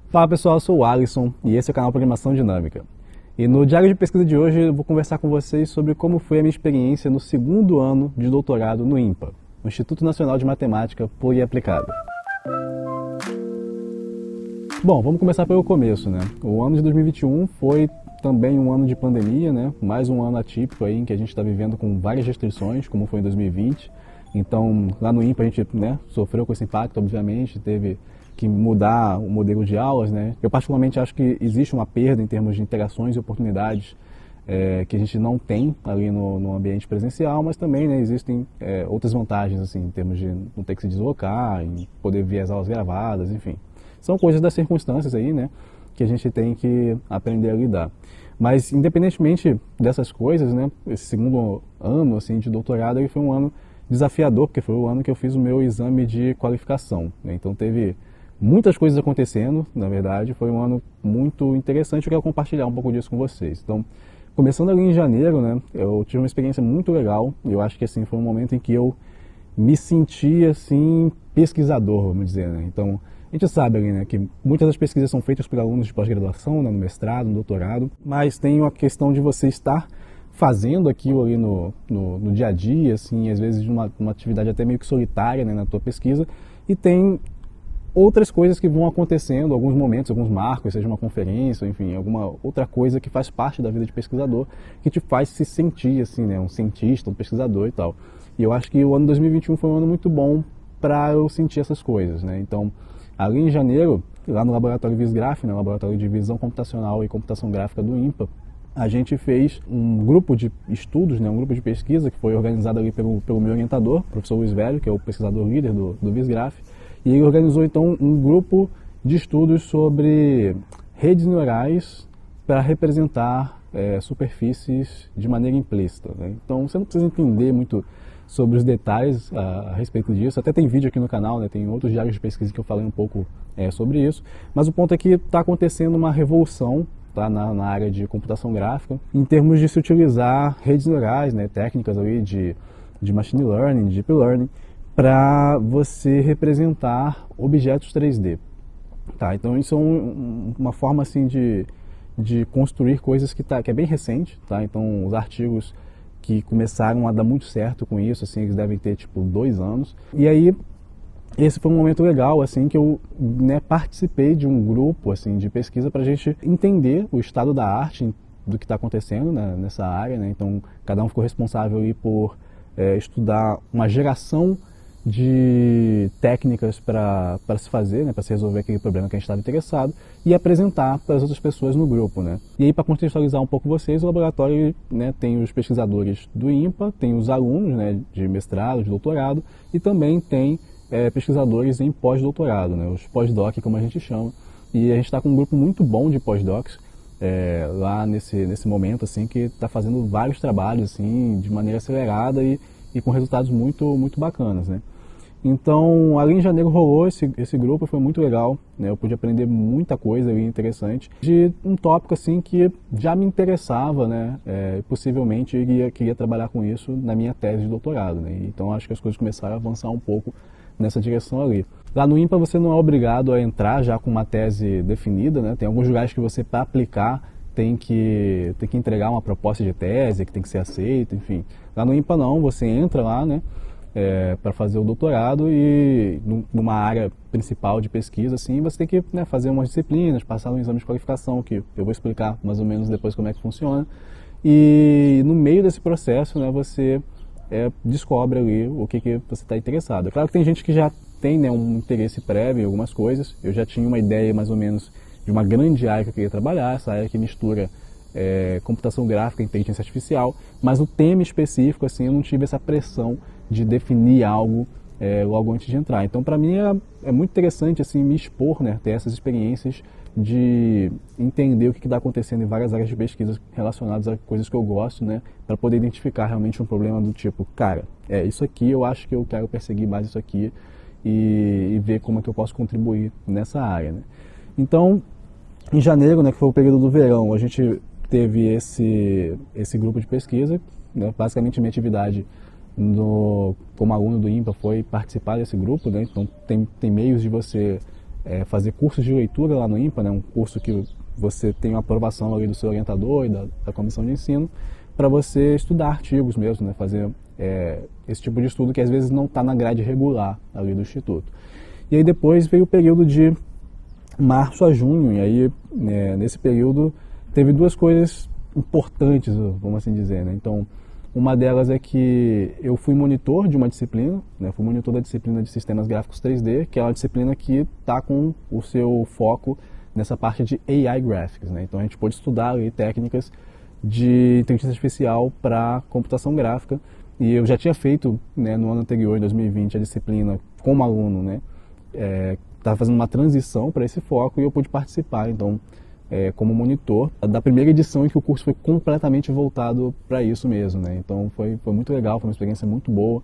Fala pessoal, eu sou o Alisson e esse é o canal Programação Dinâmica. E no diário de pesquisa de hoje eu vou conversar com vocês sobre como foi a minha experiência no segundo ano de doutorado no INPA, o Instituto Nacional de Matemática Pura e Aplicada. Bom, vamos começar pelo começo, né? O ano de 2021 foi também um ano de pandemia, né? Mais um ano atípico aí em que a gente está vivendo com várias restrições, como foi em 2020. Então, lá no INPA a gente, né, sofreu com esse impacto, obviamente, teve que mudar o modelo de aulas, né? Eu particularmente acho que existe uma perda em termos de interações e oportunidades que a gente não tem ali no ambiente presencial, mas também, né, existem outras vantagens, assim, em termos de não ter que se deslocar, em poder ver as aulas gravadas, enfim. São coisas das circunstâncias aí, né, que a gente tem que aprender a lidar. Mas, independentemente dessas coisas, né, esse segundo ano, assim, de doutorado, ele foi um ano desafiador, porque foi o ano que eu fiz o meu exame de qualificação, né? Então teve muitas coisas acontecendo, na verdade, foi um ano muito interessante, eu quero compartilhar um pouco disso com vocês. Então, começando ali em janeiro, né, eu tive uma experiência muito legal, eu acho que assim, foi um momento em que eu me senti assim, pesquisador, vamos dizer, né? Então, a gente sabe ali, né, que muitas das pesquisas são feitas por alunos de pós-graduação, né, no mestrado, no doutorado, mas tem a questão de você estar fazendo aquilo ali no dia a dia, assim, às vezes uma atividade até meio que solitária, né, na tua pesquisa, e tem outras coisas que vão acontecendo, alguns momentos, alguns marcos, seja uma conferência, enfim, alguma outra coisa que faz parte da vida de pesquisador, que te faz se sentir assim, né, um cientista, um pesquisador e tal. E eu acho que o ano 2021 foi um ano muito bom para eu sentir essas coisas, né? Então, ali em janeiro, lá no laboratório Visgraph, né, laboratório de visão computacional e computação gráfica do INPA, a gente fez um grupo de estudos, né, um grupo de pesquisa que foi organizado ali pelo meu orientador, o professor Luiz Velho, que é o pesquisador líder do Visgraph, e ele organizou então um grupo de estudos sobre redes neurais para representar superfícies de maneira implícita, né? Então você não precisa entender muito sobre os detalhes a respeito disso, até tem vídeo aqui no canal, né? Tem outros diários de pesquisa que eu falei um pouco sobre isso, mas o ponto é que está acontecendo uma revolução, tá, na área de computação gráfica, em termos de se utilizar redes neurais, né, técnicas ali de machine learning, de deep learning, para você representar objetos 3D. Tá? Então isso é uma forma assim de construir coisas que é bem recente. Tá? Então os artigos que começaram a dar muito certo com isso, assim, eles devem ter tipo 2 anos. E aí esse foi um momento legal, assim, que eu, né, participei de um grupo, assim, de pesquisa para a gente entender o estado da arte, do que está acontecendo, né, nessa área, né? Então cada um ficou responsável aí por estudar uma geração de técnicas para se fazer, né, para se resolver aquele problema que a gente estava interessado e apresentar para as outras pessoas no grupo, né. E aí, para contextualizar um pouco vocês, o laboratório, né, tem os pesquisadores do INPA, tem os alunos, né, de mestrado, de doutorado e também tem pesquisadores em pós-doutorado, né, os pós-doc, como a gente chama. E a gente está com um grupo muito bom de pós-docs lá nesse momento, assim, que está fazendo vários trabalhos assim, de maneira acelerada e com resultados muito bacanas, né. Então, ali em janeiro rolou esse grupo, foi muito legal, né? Eu pude aprender muita coisa ali interessante de um tópico assim que já me interessava, né? Possivelmente queria trabalhar com isso na minha tese de doutorado, né? Então, acho que as coisas começaram a avançar um pouco nessa direção ali. Lá no INPA você não é obrigado a entrar já com uma tese definida, né? Tem alguns lugares que você, para aplicar, tem que entregar uma proposta de tese que tem que ser aceita, enfim. Lá no INPA não, você entra lá, né, para fazer o doutorado e numa área principal de pesquisa, assim, você tem que, né, fazer umas disciplinas, passar um exame de qualificação, que eu vou explicar mais ou menos depois como é que funciona. E no meio desse processo, né, você descobre ali o que você está interessado. É claro que tem gente que já tem, né, um interesse prévio em algumas coisas. Eu já tinha uma ideia mais ou menos de uma grande área que eu queria trabalhar, essa área que mistura computação gráfica e inteligência artificial, mas no tema específico, assim, eu não tive essa pressão de definir algo logo antes de entrar. Então, para mim, é muito interessante assim, me expor, né, ter essas experiências de entender o que está acontecendo em várias áreas de pesquisa relacionadas a coisas que eu gosto, né, para poder identificar realmente um problema do tipo, cara, isso aqui eu acho que eu quero perseguir mais isso aqui e ver como é que eu posso contribuir nessa área, né. Então, em janeiro, né, que foi o período do verão, a gente teve esse grupo de pesquisa, né, basicamente minha atividade como aluno do INPA foi participar desse grupo, né, então tem meios de você fazer cursos de leitura lá no IMPA, né, um curso que você tem uma aprovação ali do seu orientador e da comissão de ensino, para você estudar artigos mesmo, né, fazer esse tipo de estudo que às vezes não está na grade regular ali do Instituto. E aí depois veio o período de março a junho, e aí nesse período teve duas coisas importantes, vamos assim dizer, né? Então, uma delas é que eu fui monitor de uma disciplina, né? Fui monitor da disciplina de Sistemas Gráficos 3D, que é uma disciplina que está com o seu foco nessa parte de AI Graphics, né? Então a gente pôde estudar ali técnicas de inteligência artificial para computação gráfica, e eu já tinha feito, né, no ano anterior, em 2020, a disciplina como aluno, né? Estava fazendo uma transição para esse foco e eu pude participar, então, como monitor da primeira edição em que o curso foi completamente voltado para isso mesmo, né? Então foi muito legal, foi uma experiência muito boa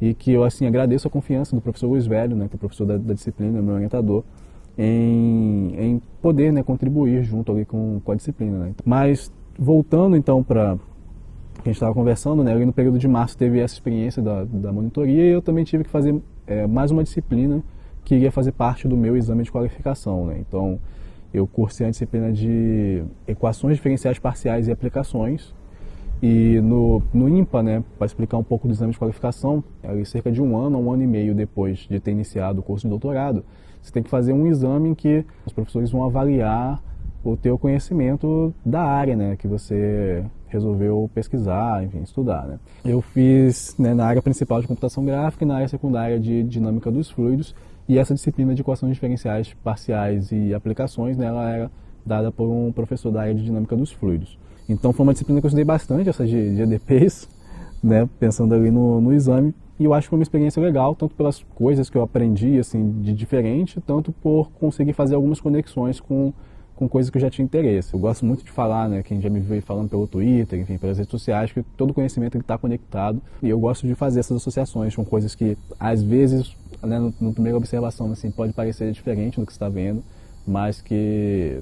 e que eu assim agradeço a confiança do professor Luiz Velho, né, que é o professor da disciplina, meu orientador, em poder, né, contribuir junto ali com a disciplina, né? Mas voltando então para que a gente estava conversando, né, ali no período de março teve essa experiência da monitoria e eu também tive que fazer mais uma disciplina que iria fazer parte do meu exame de qualificação, né? Então, eu cursei a disciplina de equações diferenciais parciais e aplicações, e no IMPA, né, para explicar um pouco do exame de qualificação, cerca de um ano a um ano e meio depois de ter iniciado o curso de doutorado, você tem que fazer um exame em que os professores vão avaliar o teu conhecimento da área, né, que você resolveu pesquisar, enfim, estudar, né. Eu fiz, né, na área principal de computação gráfica e na área secundária de dinâmica dos fluidos, e essa disciplina de equações diferenciais parciais e aplicações, né, ela era dada por um professor da área de dinâmica dos fluidos. Então foi uma disciplina que eu estudei bastante, essa de EDPs, né, pensando ali no exame, e eu acho que foi uma experiência legal, tanto pelas coisas que eu aprendi assim, de diferente, tanto por conseguir fazer algumas conexões com coisas que eu já tinha interesse. Eu gosto muito de falar, né, quem já me veio falando pelo Twitter, enfim, pelas redes sociais, que todo conhecimento está conectado, e eu gosto de fazer essas associações com coisas que, às vezes, né, no primeira observação, assim, pode parecer diferente do que você está vendo, mas que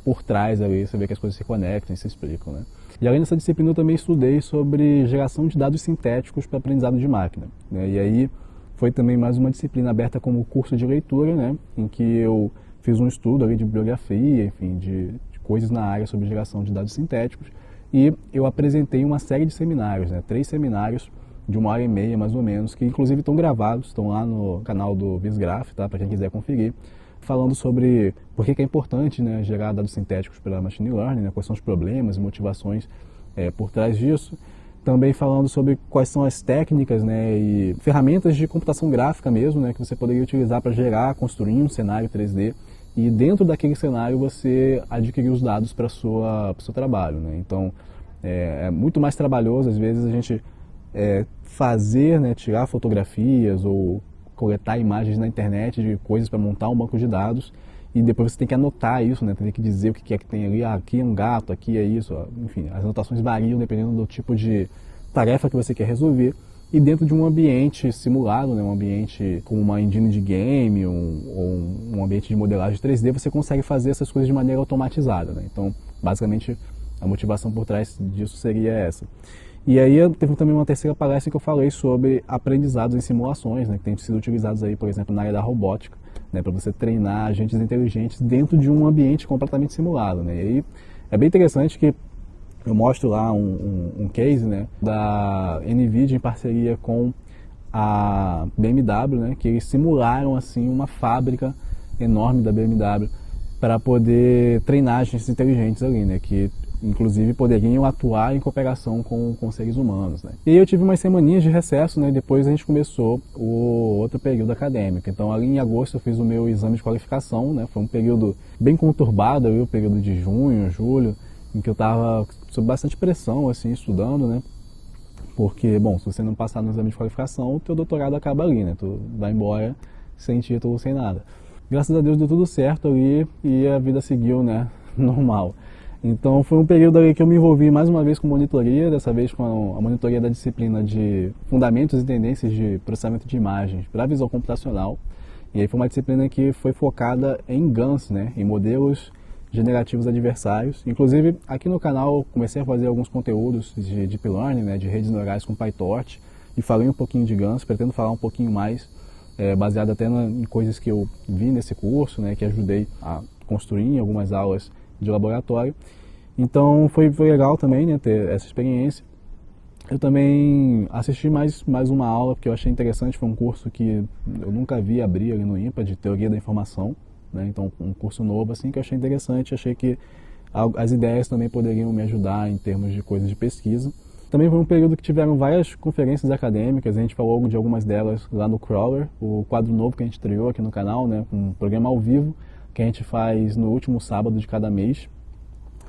por trás ali você vê que as coisas se conectam e se explicam, né? E além dessa disciplina eu também estudei sobre geração de dados sintéticos para aprendizado de máquina, né? E aí foi também mais uma disciplina aberta como curso de leitura, né, em que eu fiz um estudo ali de bibliografia, enfim, de coisas na área sobre geração de dados sintéticos, e eu apresentei uma série de seminários, né, 3 seminários de 1h30 mais ou menos, que inclusive estão gravados, estão lá no canal do Visgraph, tá, para quem quiser conferir, falando sobre por que é importante, né, gerar dados sintéticos para machine learning, né, quais são os problemas e motivações por trás disso. Também falando sobre quais são as técnicas, né, e ferramentas de computação gráfica mesmo, né, que você poderia utilizar para gerar, construir um cenário 3D e dentro daquele cenário você adquirir os dados para o seu trabalho, né. Então é muito mais trabalhoso às vezes a gente fazer, né, tirar fotografias ou coletar imagens na internet de coisas para montar um banco de dados e depois você tem que anotar isso, né? Tem que dizer o que é que tem ali, aqui é um gato, aqui é isso, enfim, as anotações variam dependendo do tipo de tarefa que você quer resolver e dentro de um ambiente simulado, né? Um ambiente com uma engine de game ou um ambiente de modelagem 3D, você consegue fazer essas coisas de maneira automatizada, né? Então, basicamente, a motivação por trás disso seria essa. E aí teve também uma terceira palestra que eu falei sobre aprendizados em simulações, né, que têm sido utilizados aí, por exemplo, na área da robótica, né, para você treinar agentes inteligentes dentro de um ambiente completamente simulado, né. E aí é bem interessante que eu mostro lá um case, né, da NVIDIA em parceria com a BMW, né, que eles simularam assim uma fábrica enorme da BMW para poder treinar agentes inteligentes ali, né, que inclusive poderiam atuar em cooperação com seres humanos, né? E eu tive umas semaninhas de recesso, né? E depois a gente começou o outro período acadêmico. Então ali em agosto eu fiz o meu exame de qualificação, né? Foi um período bem conturbado, ali, o período de junho, julho, em que eu estava sob bastante pressão, assim, estudando, né? Porque, bom, se você não passar no exame de qualificação, o teu doutorado acaba ali, né? Tu vai embora sem título, sem nada. Graças a Deus deu tudo certo ali e a vida seguiu, né? Normal. Então foi um período ali que eu me envolvi mais uma vez com monitoria, dessa vez com a monitoria da disciplina de Fundamentos e Tendências de Processamento de Imagens para a Visão Computacional. E aí foi uma disciplina que foi focada em GANs, né, em modelos generativos adversários. Inclusive aqui no canal eu comecei a fazer alguns conteúdos de Deep Learning, né, de redes neurais com PyTorch, e falei um pouquinho de GANs, pretendo falar um pouquinho mais baseado até em coisas que eu vi nesse curso, né, que ajudei a construir em algumas aulas de laboratório. Então foi legal também, né, ter essa experiência. Eu também assisti mais uma aula que eu achei interessante, foi um curso que eu nunca vi abrir ali no IMPA, de Teoria da Informação, né? Então um curso novo assim que eu achei interessante, achei que as ideias também poderiam me ajudar em termos de coisas de pesquisa. Também foi um período que tiveram várias conferências acadêmicas, a gente falou de algumas delas lá no Crawler, o quadro novo que a gente criou aqui no canal, né, um programa ao vivo que a gente faz no último sábado de cada mês.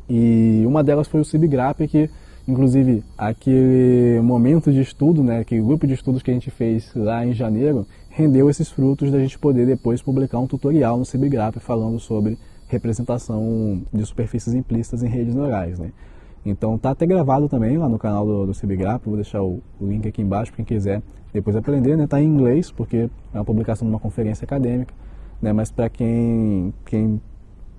E uma delas foi o CIBGRAP, que inclusive aquele momento de estudo, né, aquele grupo de estudos que a gente fez lá em janeiro, rendeu esses frutos da gente poder depois publicar um tutorial no CIBGRAP falando sobre representação de superfícies implícitas em redes neurais, né. Então tá até gravado também lá no canal do CIBGRAP, vou deixar o link aqui embaixo para quem quiser depois aprender, né, tá em inglês porque é uma publicação de uma conferência acadêmica, né, mas para quem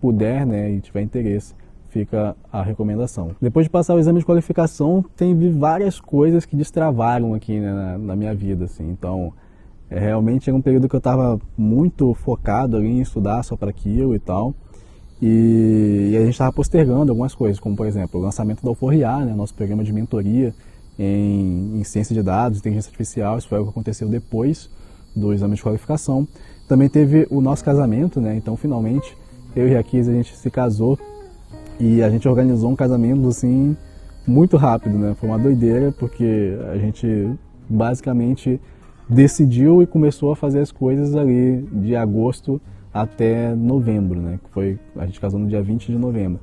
puder, né, e tiver interesse, fica a recomendação. Depois de passar o exame de qualificação, teve várias coisas que destravaram aqui, né, na minha vida, assim. Então, realmente era um período que eu estava muito focado ali em estudar só para aquilo e tal. E a gente estava postergando algumas coisas, como por exemplo, o lançamento da U4IA, né, nosso programa de mentoria em ciência de dados, inteligência artificial. Isso foi algo que aconteceu depois do exame de qualificação. Também teve o nosso casamento, né? Então, finalmente, eu e a Kizzy, a gente se casou. E a gente organizou um casamento assim muito rápido, né? Foi uma doideira porque a gente basicamente decidiu e começou a fazer as coisas ali de agosto até novembro, né? A gente casou no dia 20 de novembro.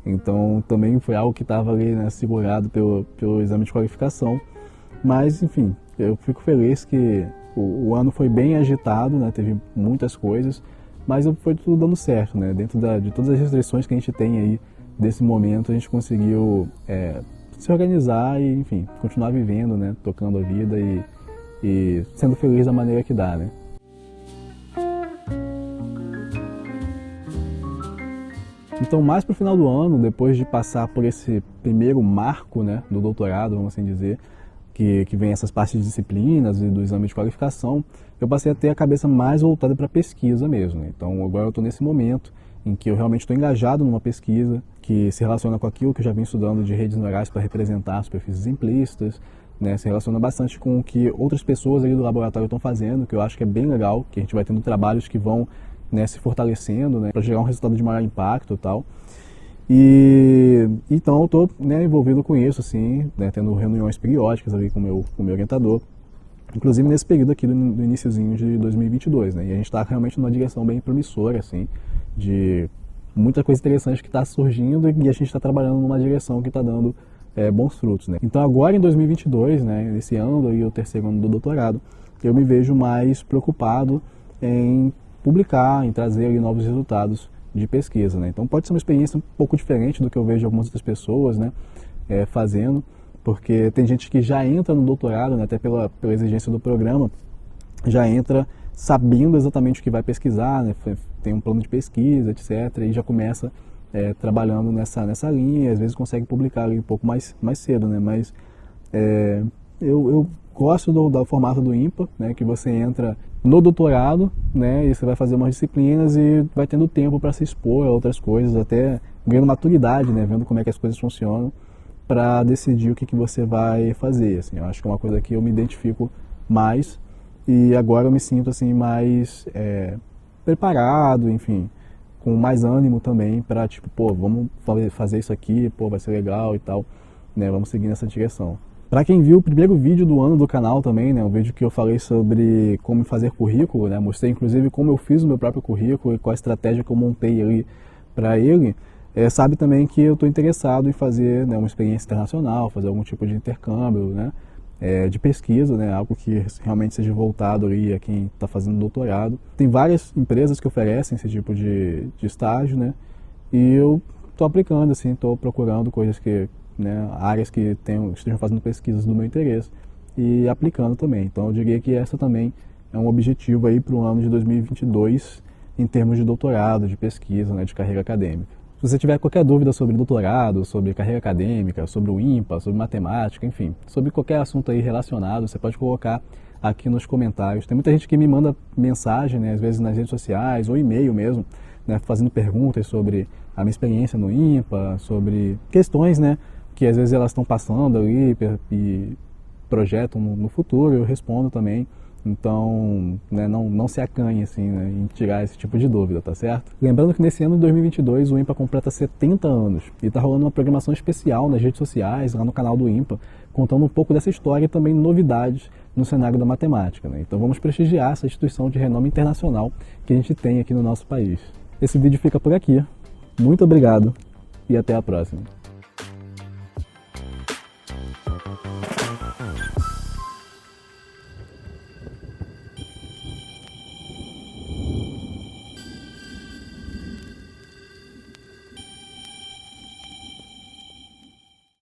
Então também foi algo que estava ali, né, segurado pelo exame de qualificação. Mas enfim, eu fico feliz que o ano foi bem agitado, né? Teve muitas coisas, mas foi tudo dando certo, né? Dentro de todas as restrições que a gente tem aí desse momento, a gente conseguiu se organizar e, enfim, continuar vivendo, né? Tocando a vida e sendo feliz da maneira que dá, né? Então, mais para o final do ano, depois de passar por esse primeiro marco, né, do doutorado, vamos assim dizer, que vem essas partes de disciplinas e do exame de qualificação, eu passei a ter a cabeça mais voltada para a pesquisa mesmo, né? Então agora eu estou nesse momento em que eu realmente estou engajado numa pesquisa que se relaciona com aquilo que eu já vim estudando de redes neurais para representar superfícies implícitas, né? Se relaciona bastante com o que outras pessoas ali do laboratório estão fazendo, que eu acho que é bem legal, que a gente vai tendo trabalhos que vão, né, se fortalecendo, né, para gerar um resultado de maior impacto e tal. E então eu estou, né, envolvido com isso, assim, né, tendo reuniões periódicas ali com o meu orientador, inclusive nesse período aqui do iniciozinho de 2022, né, e a gente está realmente numa direção bem promissora, assim, de muita coisa interessante que está surgindo e a gente está trabalhando numa direção que está dando bons frutos, né. Então agora em 2022, né, esse ano aí, o terceiro ano do doutorado, eu me vejo mais preocupado em publicar, em trazer ali novos resultados de pesquisa, né? Então pode ser uma experiência um pouco diferente do que eu vejo algumas outras pessoas, né, fazendo, porque tem gente que já entra no doutorado, né, até pela exigência do programa, já entra sabendo exatamente o que vai pesquisar, né, tem um plano de pesquisa, etc, e já começa trabalhando nessa linha, e às vezes consegue publicar ali um pouco mais cedo, né, mas eu gosto do formato do IMPA, né, que você entra no doutorado, né, e você vai fazer umas disciplinas e vai tendo tempo para se expor a outras coisas, até ganhando maturidade, né, vendo como é que as coisas funcionam, para decidir o que você vai fazer. Assim, eu acho que é uma coisa que eu me identifico mais e agora eu me sinto assim mais preparado, enfim, com mais ânimo também para, tipo, pô, vamos fazer isso aqui, pô, vai ser legal e tal, né, vamos seguir nessa direção. Para quem viu o primeiro vídeo do ano do canal também, né, um vídeo que eu falei sobre como fazer currículo, né, mostrei inclusive como eu fiz o meu próprio currículo e qual a estratégia que eu montei ali para ele, sabe também que eu estou interessado em fazer, né, uma experiência internacional, fazer algum tipo de intercâmbio, né, de pesquisa, né, algo que realmente seja voltado ali a quem está fazendo doutorado. Tem várias empresas que oferecem esse tipo de estágio, né, e eu estou aplicando, assim, estou procurando coisas que, né, áreas que estejam fazendo pesquisas do meu interesse e aplicando também. Então eu diria que essa também é um objetivo aí para o ano de 2022 em termos de doutorado, de pesquisa, né, de carreira acadêmica. Se você tiver qualquer dúvida sobre doutorado, sobre carreira acadêmica, sobre o IMPA, sobre matemática, enfim, sobre qualquer assunto aí relacionado, você pode colocar aqui nos comentários. Tem muita gente que me manda mensagem, né, às vezes nas redes sociais ou e-mail mesmo, né, fazendo perguntas sobre a minha experiência no IMPA, sobre questões, né, que às vezes elas estão passando ali e projetam no futuro, eu respondo também. Então, né, não se acanhe assim, né, em tirar esse tipo de dúvida, tá certo? Lembrando que nesse ano de 2022 o IMPA completa 70 anos e está rolando uma programação especial nas redes sociais, lá no canal do IMPA, contando um pouco dessa história e também novidades no cenário da matemática, né? Então vamos prestigiar essa instituição de renome internacional que a gente tem aqui no nosso país. Esse vídeo fica por aqui. Muito obrigado e até a próxima.